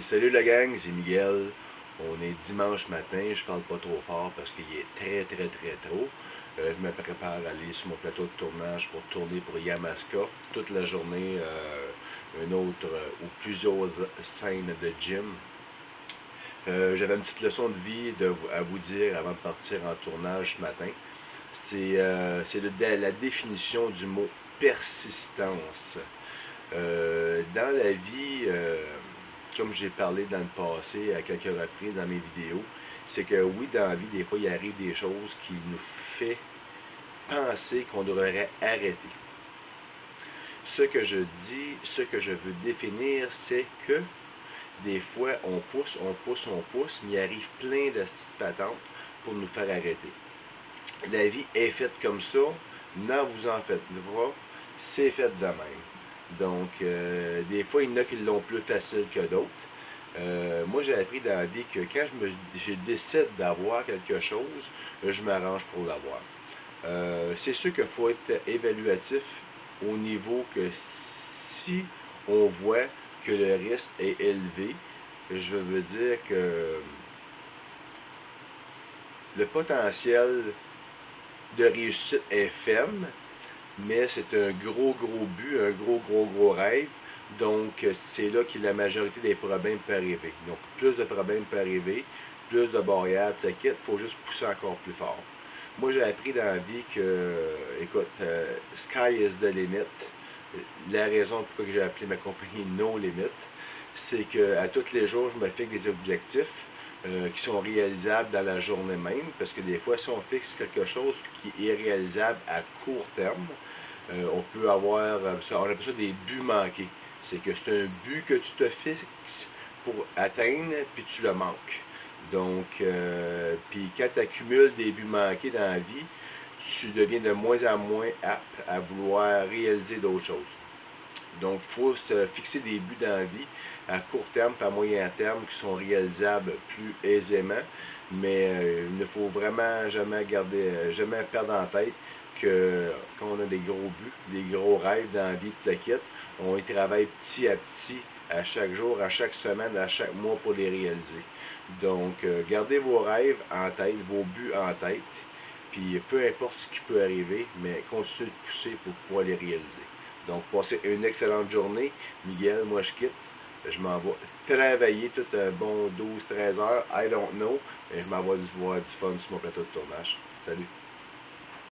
Salut la gang, c'est Miguel. On est dimanche matin, je parle pas trop fort parce qu'il est très tôt. Je me prépare à aller sur mon plateau de tournage pour tourner pour Yamaska toute la journée, une autre ou plusieurs scènes de gym. J'avais une petite leçon de vie à vous dire avant de partir en tournage ce matin. C'est la définition du mot persistance. Dans la vie, comme j'ai parlé dans le passé à quelques reprises dans mes vidéos, c'est que oui, dans la vie, des fois, il arrive des choses qui nous fait penser qu'on devrait arrêter. Ce que je dis, ce que je veux définir, c'est que des fois, on pousse, mais il arrive plein de petites patentes pour nous faire arrêter. La vie est faite comme ça, n'en vous en faites pas, c'est fait de même. Donc, des fois, il y en a qui l'ont plus facile que d'autres. Moi, j'ai appris dans la vie que quand je décide d'avoir quelque chose, je m'arrange pour l'avoir. C'est sûr qu'il faut être évaluatif au niveau que si on voit que le risque est élevé, je veux dire que le potentiel de réussite est faible, mais c'est un gros but, un gros rêve. Donc, c'est là que la majorité des problèmes peut arriver. Donc, plus de problèmes peut arriver, plus de barrières, t'inquiète, il faut juste pousser encore plus fort. Moi, j'ai appris dans la vie que, écoute, sky is the limit. La raison pourquoi j'ai appelé ma compagnie No Limit, c'est que à tous les jours, je me fixe des objectifs qui sont réalisables dans la journée même, parce que des fois, si on fixe quelque chose qui est réalisable à court terme, on peut avoir, on appelle ça des buts manqués. C'est que c'est un but que tu te fixes pour atteindre, puis tu le manques. Donc, puis quand tu accumules des buts manqués dans la vie, tu deviens de moins en moins apte à vouloir réaliser d'autres choses. Donc, il faut se fixer des buts dans la vie à court terme et à moyen terme qui sont réalisables plus aisément, mais il ne faut vraiment jamais perdre en tête que quand on a des gros buts, des gros rêves dans la vie, de la quitte, on y travaille petit à petit, à chaque jour, à chaque semaine, à chaque mois pour les réaliser. Donc, gardez vos rêves en tête, vos buts en tête, puis peu importe ce qui peut arriver, mais continuez de pousser pour pouvoir les réaliser. Donc, passez une excellente journée. Miguel, moi je quitte. Je m'en vais travailler tout un bon 12-13 heures. I don't know. Mais je m'en vais voir du fun sur mon plateau de tournage. Salut.